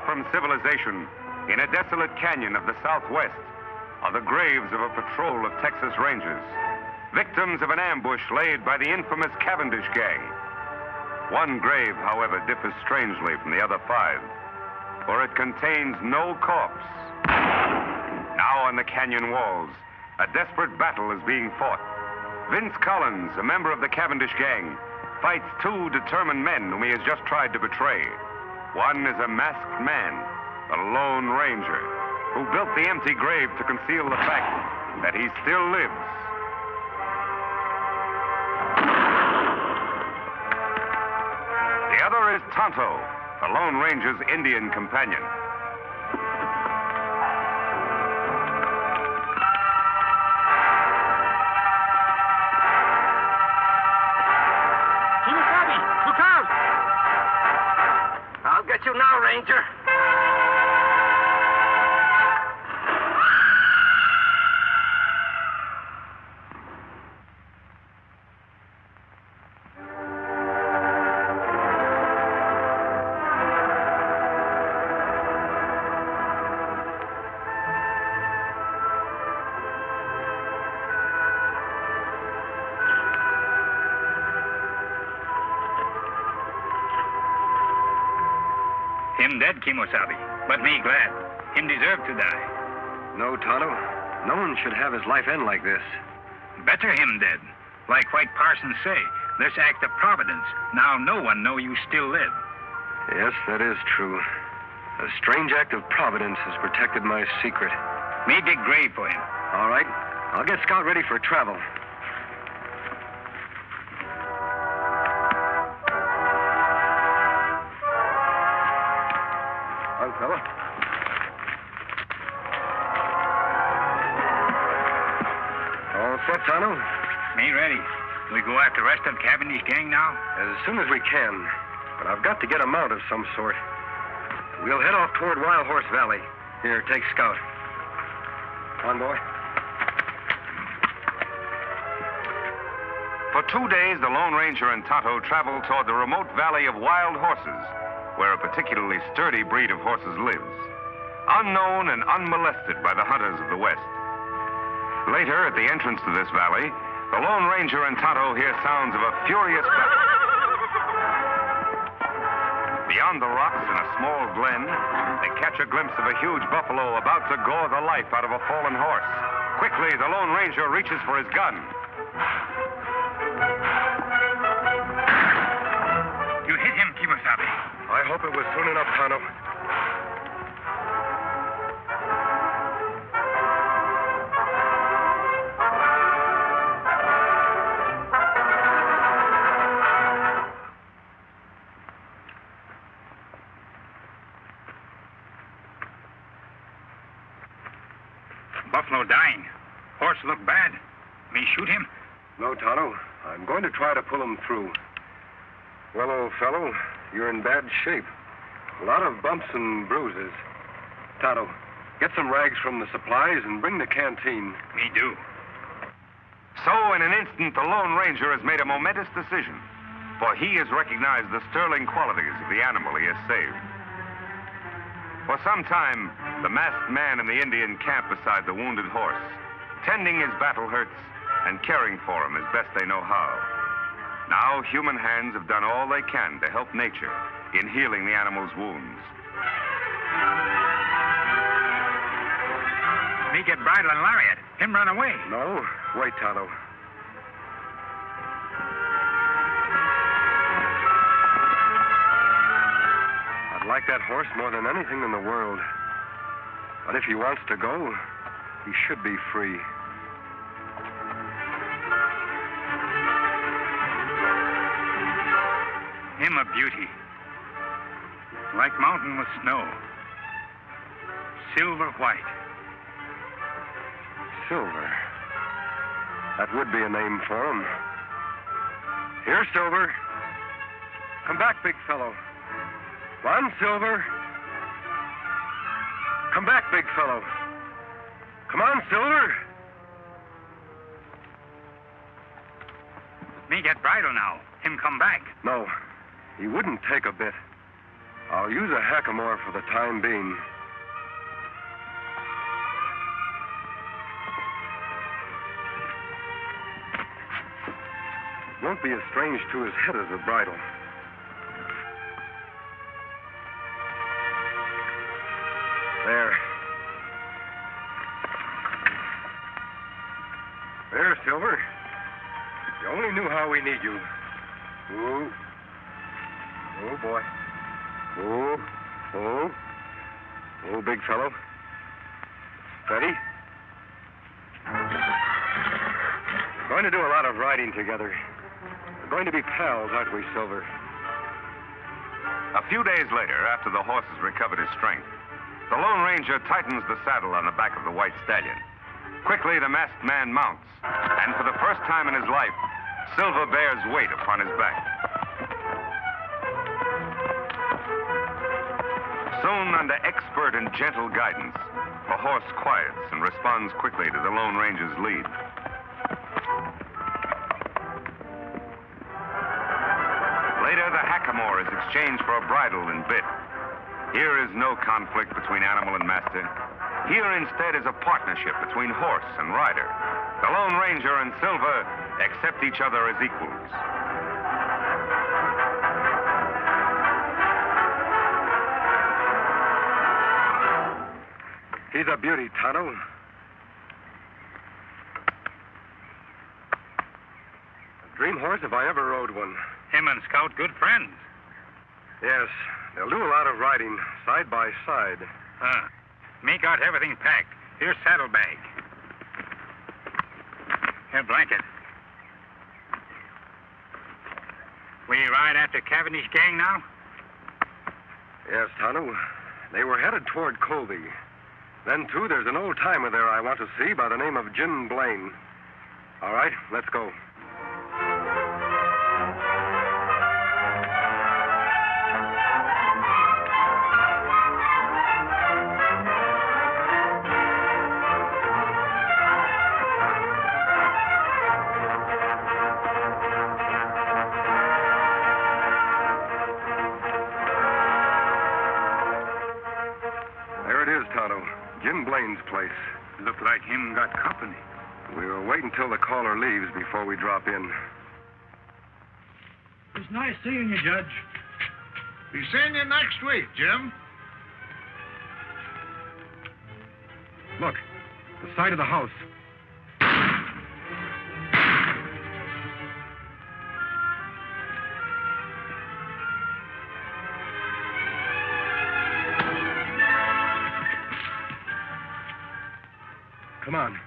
from civilization, in a desolate canyon of the Southwest, are the graves of a patrol of Texas Rangers, victims of an ambush laid by the infamous Cavendish gang. One grave, however, differs strangely from the other 5, for it contains no corpse. Now on the canyon walls, a desperate battle is being fought. Vince Collins, a member of the Cavendish gang, fights 2 determined men whom he has just tried to betray. One is a masked man, the Lone Ranger, who built the empty grave to conceal the fact that he still lives. The other is Tonto, the Lone Ranger's Indian companion. Look out! I'll get you now, Ranger. Him dead, Kimosabe, but me glad. Him deserve to die. No, Tonto. No one should have his life end like this. Better him dead. Like White Parsons say, this act of providence. Now no one know you still live. Yes, that is true. A strange act of providence has protected my secret. Me dig grave for him. All right. I'll get Scout ready for travel. On, fella. All set, Tonto? Me ready. We go after the rest of Cavendish gang now? As soon as we can. But I've got to get a mount of some sort. We'll head off toward Wild Horse Valley. Here, take Scout. On, boy. For 2 days, the Lone Ranger and Tonto traveled toward the remote valley of Wild Horses, where a particularly sturdy breed of horses lives, unknown and unmolested by the hunters of the West. Later, at the entrance to this valley, the Lone Ranger and Tonto hear sounds of a furious battle. Beyond the rocks in a small glen, they catch a glimpse of a huge buffalo about to gore the life out of a fallen horse. Quickly, the Lone Ranger reaches for his gun. You hit him, Kimosabe. I hope it was soon enough, Tonto. Buffalo dying. Horse look bad. Me shoot him? No, Tonto. I'm going to try to pull him through. Well, old fellow, you're in bad shape. A lot of bumps and bruises. Tonto, get some rags from the supplies and bring the canteen. Me do. So, in an instant, the Lone Ranger has made a momentous decision, for he has recognized the sterling qualities of the animal he has saved. For some time, the masked man in the Indian camp beside the wounded horse, tending his battle hurts and caring for him as best they know how. Now, human hands have done all they can to help nature in healing the animal's wounds. Me get bridle and lariat. Him run away. No, wait, Tonto. I'd like that horse more than anything in the world. But if he wants to go, he should be free. Him a beauty. Like mountain with snow. Silver white. Silver. That would be a name for him. Here, Silver. Come back, big fellow. Come on, Silver. Come back, big fellow. Come on, Silver. Me get bridle now. Him come back. No, he wouldn't take a bit. I'll use a hackamore for the time being. Won't be as strange to his head as a bridle. There. There, Silver. You only knew how we need you. Ooh. Oh, boy. Oh, big fellow. Steady. We're going to do a lot of riding together. We're going to be pals, aren't we, Silver? A few days later, after the horse has recovered his strength, the Lone Ranger tightens the saddle on the back of the white stallion. Quickly, the masked man mounts, and for the first time in his life, Silver bears weight upon his back. Soon, under expert and gentle guidance, the horse quiets and responds quickly to the Lone Ranger's lead. Later, the hackamore is exchanged for a bridle and bit. Here is no conflict between animal and master. Here, instead, is a partnership between horse and rider. The Lone Ranger and Silver accept each other as equals. He's a beauty, Tonto. A dream horse if I ever rode one. Him and Scout good friends. Yes, they'll do a lot of riding, side by side. Me got everything packed. Here's saddlebag. Here, blanket. We ride after Cavendish gang now? Yes, Tonto. They were headed toward Colby. Then, too, there's an old-timer there I want to see by the name of Jim Blaine. All right, let's go. Jim Blaine's place. Look like him got company. We'll wait until the caller leaves before we drop in. It's nice seeing you, Judge. Be seeing you next week, Jim. Look, the side of the house. Come on.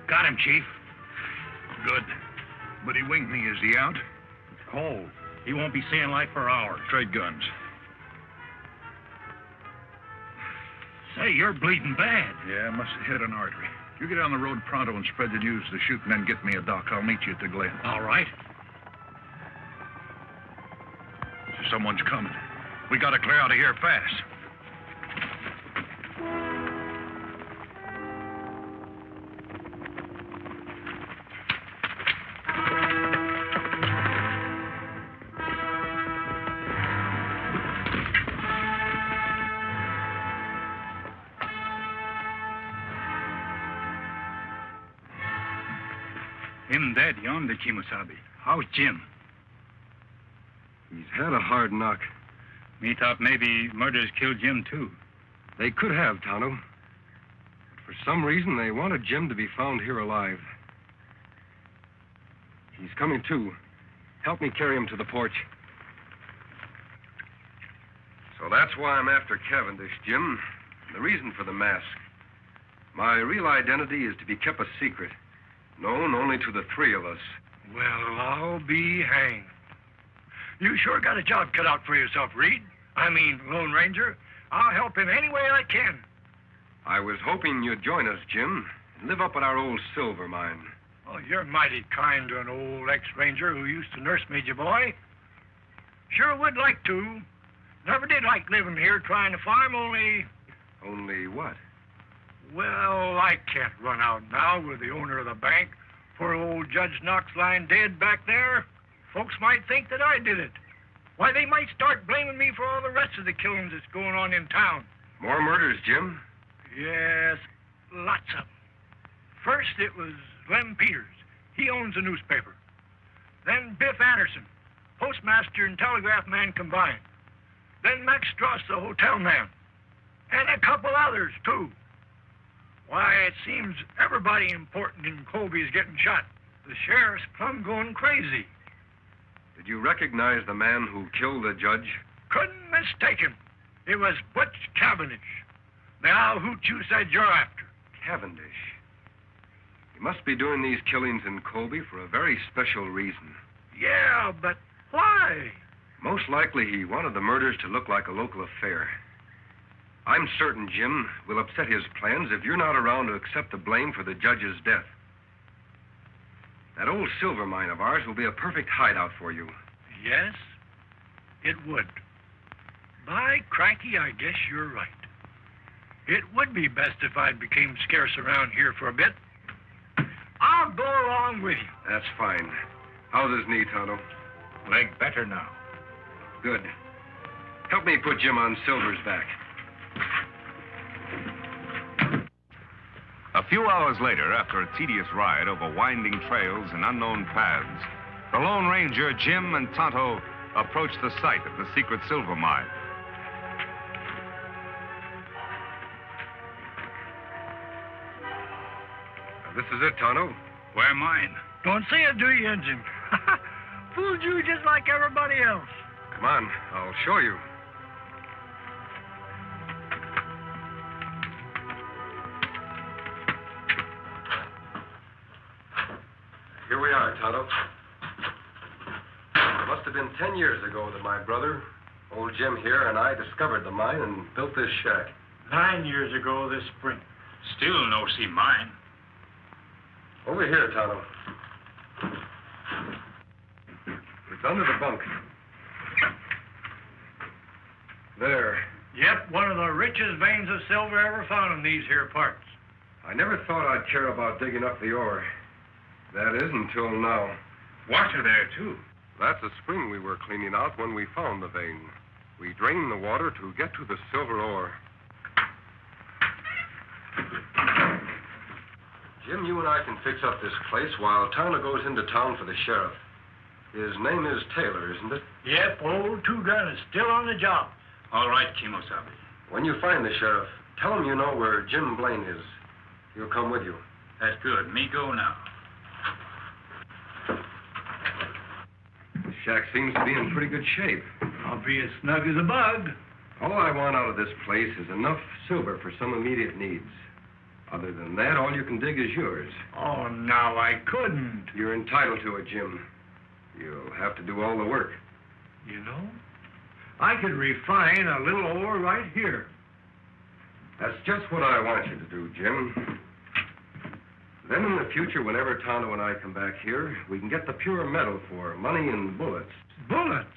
Got him, Chief. Good. But he winked me. Is he out? It's cold. He won't be seeing light for hours. Trade guns. Say, you're bleeding bad. Yeah, must have hit an artery. You get on the road pronto and spread the news to the chute and then get me a doc. I'll meet you at the Glen. All right. Someone's coming. We gotta clear out of here fast. Him dead yonder, Kimosabe. How's Jim? He's had a hard knock. Me thought maybe murderers killed Jim, too. They could have, Tonto. But for some reason, they wanted Jim to be found here alive. He's coming, too. Help me carry him to the porch. So that's why I'm after Cavendish, Jim. The reason for the mask. My real identity is to be kept a secret, known only to the three of us. Well, I'll be hanged. You sure got a job cut out for yourself, Reed. I mean, Lone Ranger. I'll help him any way I can. I was hoping you'd join us, Jim, and live up at our old silver mine. Oh, you're mighty kind to an old ex-ranger who used to nurse me, ya boy. Sure would like to. Never did like living here trying to farm, only... Only what? Well, I can't run out now with the owner of the bank. Poor old Judge Knox lying dead back there. Folks might think that I did it. Why, they might start blaming me for all the rest of the killings that's going on in town. More murders, Jim? Yes, lots of them. First, it was Lem Peters. He owns a newspaper. Then Biff Anderson, postmaster and telegraph man combined. Then Max Strauss, the hotel man. And a couple others, too. Why, it seems everybody important in Colby is getting shot. The sheriff's plumb going crazy. Did you recognize the man who killed the judge? Couldn't mistake him. It was Butch Cavendish, the owl hoot you said you're after. Cavendish. He must be doing these killings in Colby for a very special reason. Yeah, but why? Most likely he wanted the murders to look like a local affair. I'm certain, Jim, will upset his plans if you're not around to accept the blame for the judge's death. That old silver mine of ours will be a perfect hideout for you. Yes, it would. By cranky, I guess you're right. It would be best if I became scarce around here for a bit. I'll go along with you. That's fine. How's his knee, Tonto? Leg better now. Good. Help me put Jim on Silver's back. A few hours later, after a tedious ride over winding trails and unknown paths, the Lone Ranger, Jim, and Tonto approached the site of the secret silver mine. This is it, Tonto. Where mine? Don't say it, do you, Injun? Fooled you just like everybody else. Come on, I'll show you. Here we are, Tonto. It must have been 10 years ago that my brother, old Jim here, and I discovered the mine and built this shack. 9 years ago this spring. Still no see mine. Over here, Tonto. It's under the bunk. There. Yep, one of the richest veins of silver ever found in these here parts. I never thought I'd care about digging up the ore. That is, until now. Water there, too. That's a spring we were cleaning out when we found the vein. We drained the water to get to the silver ore. Jim, you and I can fix up this place while Tonto goes into town for the sheriff. His name is Taylor, isn't it? Yep, old Two-Gun is still on the job. All right, Kimosabe. When you find the sheriff, tell him you know where Jim Blaine is. He'll come with you. That's good. Me go now. The shack seems to be in pretty good shape. I'll be as snug as a bug. All I want out of this place is enough silver for some immediate needs. Other than that, all you can dig is yours. Oh, now I couldn't. You're entitled to it, Jim. You'll have to do all the work. You know, I could refine a little ore right here. That's just what I want you to do, Jim. Then in the future, whenever Tonto and I come back here, we can get the pure metal for money and bullets. Bullets?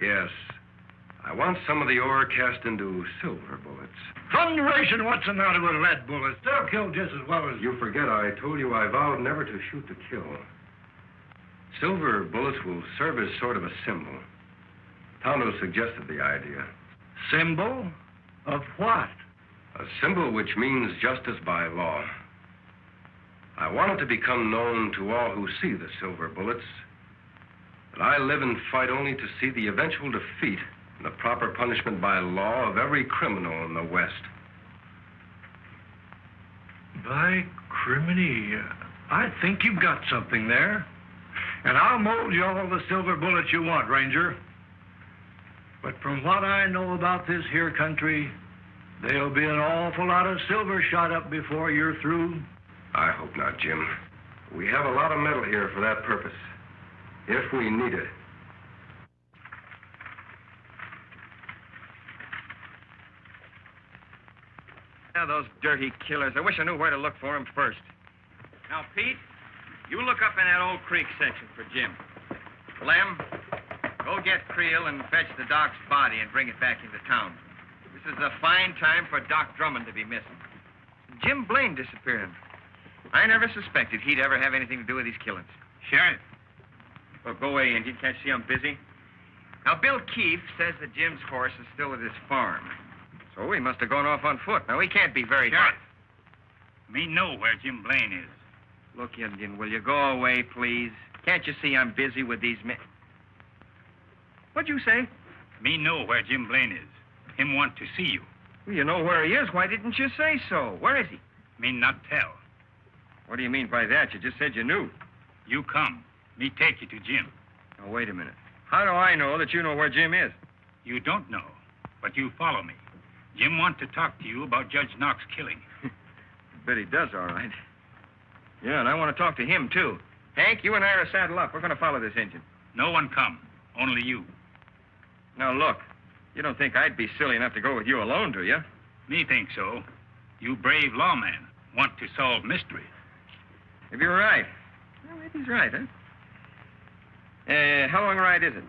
Yes. I want some of the ore cast into silver bullets. Thunderation, what's the matter with lead bullets? They'll kill just as well as... You forget I told you I vowed never to shoot to kill. Silver bullets will serve as sort of a symbol. Tonto suggested the idea. Symbol? Of what? A symbol which means justice by law. I want it to become known to all who see the silver bullets that I live and fight only to see the eventual defeat and the proper punishment by law of every criminal in the West. By criminy, I think you've got something there. And I'll mold you all the silver bullets you want, Ranger. But from what I know about this here country, there'll be an awful lot of silver shot up before you're through. I hope not, Jim. We have a lot of metal here for that purpose, if we need it. Now, those dirty killers. I wish I knew where to look for them first. Now, Pete, you look up in that old creek section for Jim. Lem, go get Creel and fetch the Doc's body and bring it back into town. This is a fine time for Doc Drummond to be missing. Jim Blaine disappearing. I never suspected he'd ever have anything to do with these killings. Sheriff, Well, go away, Injun. Can't you see I'm busy? Now, Bill Keefe says that Jim's horse is still at his farm. So he must have gone off on foot. Now, he can't be very far. Me know where Jim Blaine is. Look, Indian, will you go away, please? Can't you see I'm busy with these men? What'd you say? Me know where Jim Blaine is. Him want to see you. Well, you know where he is. Why didn't you say so? Where is he? Me not tell. What do you mean by that? You just said you knew. You come. Me take you to Jim. Now, wait a minute. How do I know that you know where Jim is? You don't know, but you follow me. Jim want to talk to you about Judge Knox killing. Bet he does, all right. Yeah, and I want to talk to him, too. Hank, you and I are saddle up. We're going to follow this engine. No one come. Only you. Now, look. You don't think I'd be silly enough to go with you alone, do you? Me think so. You brave lawman want to solve mystery. Maybe you're right. Well, maybe he's right, huh? How long a ride is it?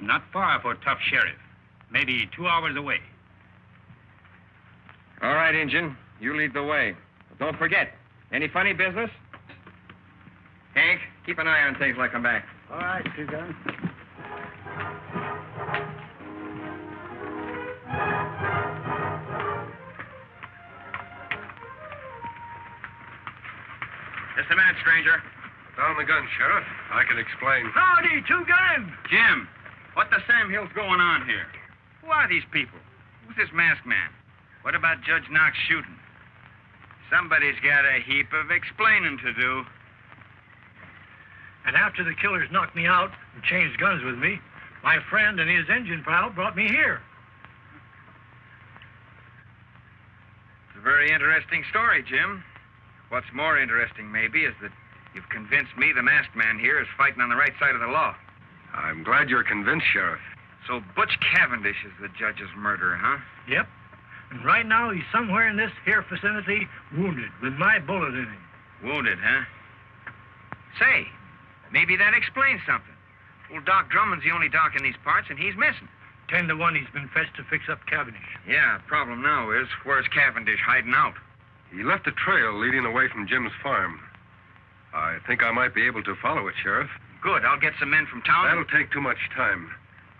Not far for tough sheriff. Maybe 2 hours away. All right, Injun. You lead the way. But don't forget, any funny business? Hank, keep an eye on things like I'm back. All right, Two-Gun. Just a minute, stranger. Down the gun, Sheriff. I can explain. Howdy, Two-Gun. Jim, what the Sam Hill's going on here? Who are these people? Who's this masked man? What about Judge Knox shooting? Somebody's got a heap of explaining to do. And after the killers knocked me out and changed guns with me, my friend and his engine pal brought me here. It's a very interesting story, Jim. What's more interesting, maybe, is that you've convinced me the masked man here is fighting on the right side of the law. I'm glad you're convinced, Sheriff. So Butch Cavendish is the judge's murderer, huh? Yep. And right now he's somewhere in this here vicinity, wounded, with my bullet in him. Wounded, huh? Say, maybe that explains something. Old Doc Drummond's the only doc in these parts, and he's missing. 10 to 1 he's been fetched to fix up Cavendish. Yeah, problem now is, where's Cavendish hiding out? He left a trail leading away from Jim's farm. I think I might be able to follow it, Sheriff. Good, I'll get some men from town. That'll take too much time.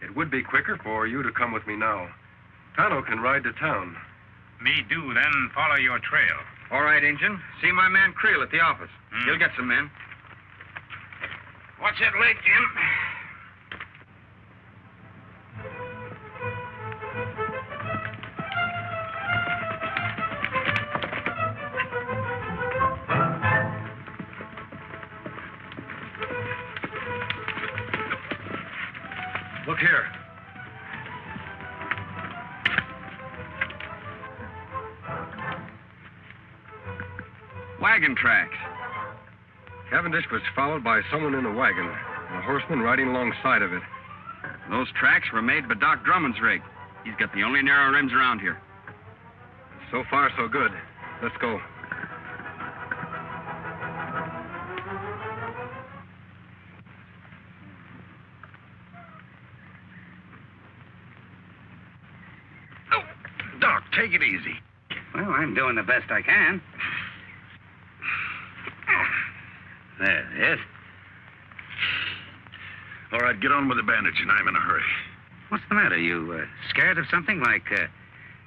It would be quicker for you to come with me now. Tonto can ride to town. Me do then follow your trail. All right, Injun. See my man Creel at the office. He'll get some men. Watch that leg, Jim. Look here. Wagon tracks. Cavendish was followed by someone in a wagon, and a horseman riding alongside of it. Those tracks were made by Doc Drummond's rig. He's got the only narrow rims around here. So far, so good. Let's go. Oh, Doc, take it easy. Well, I'm doing the best I can. There it is. All right, get on with the bandaging. I'm in a hurry. What's the matter? You scared of something? Like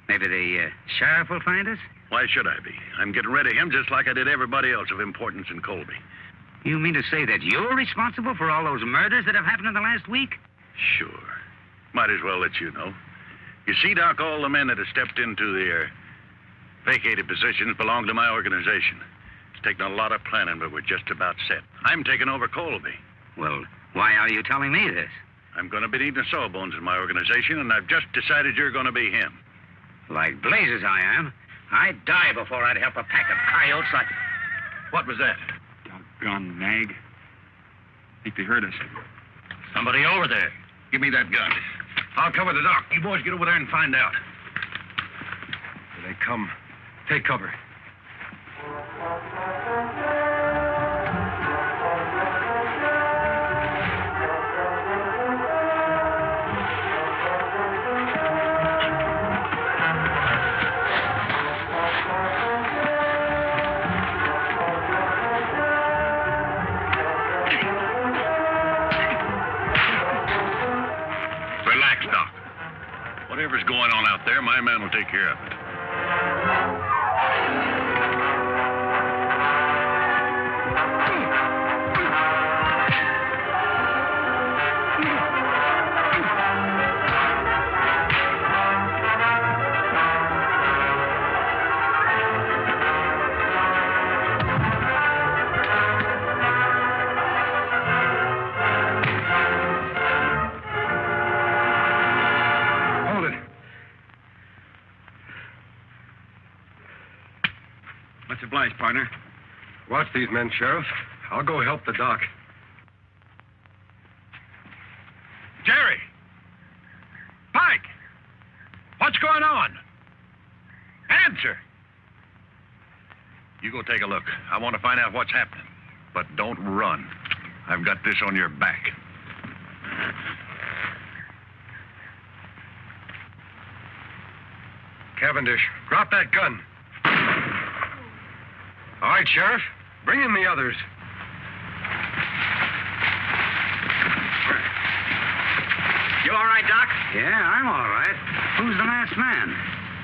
maybe the sheriff will find us? Why should I be? I'm getting rid of him just like I did everybody else of importance in Colby. You mean to say that you're responsible for all those murders that have happened in the last week? Sure. Might as well let you know. You see, Doc, all the men that have stepped into their vacated positions belong to my organization. It's taken a lot of planning, but we're just about set. I'm taking over Colby. Well, why are you telling me this? I'm going to be needing sawbones in my organization, and I've just decided you're going to be him. Like blazes I am. I'd die before I'd help a pack of coyotes like... What was that? Doggone nag. Think they heard us. Somebody over there. Give me that gun. I'll cover the dock. You boys get over there and find out. Here they come. Take cover. Whatever's going on out there, my man will take care of it. Much obliged, partner. Watch these men, Sheriff. I'll go help the doc. Jerry! Pike! What's going on? Answer! You go take a look. I want to find out what's happening. But don't run. I've got this on your back. Cavendish, drop that gun. All right, Sheriff. Bring in the others. You all right, Doc? Yeah, I'm all right. Who's the masked man?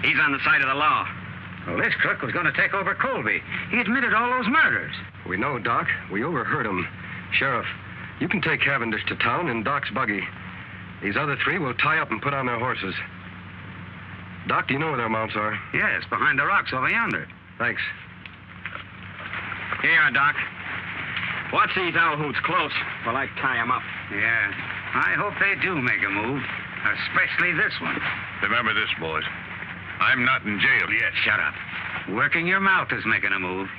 He's on the side of the law. Well, this crook was going to take over Colby. He admitted all those murders. We know, Doc. We overheard him. Sheriff, you can take Cavendish to town in Doc's buggy. These other three will tie up and put on their horses. Doc, do you know where their mounts are? Yes, behind the rocks over yonder. Thanks. Here you are, Doc. Watch these owl hoots close while I tie them up. Yeah, I hope they do make a move, especially this one. Remember this, boys. I'm not in jail yet. Shut up. Working your mouth is making a move.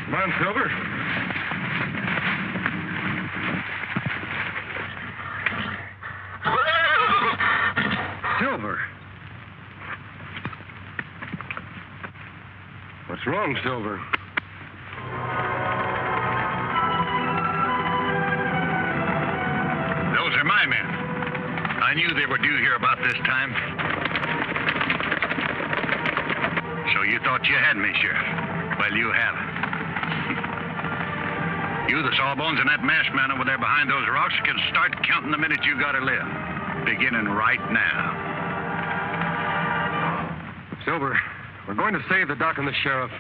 Come on, Silver. Silver. What's wrong, Silver? Those are my men. I knew they were due here about this time. So you thought you had me, Sheriff. Well, you haven't. You, the sawbones, and that masked man over there behind those rocks can start counting the minutes you gotta live. Beginning right now. Silver, we're going to save the doc and the sheriff.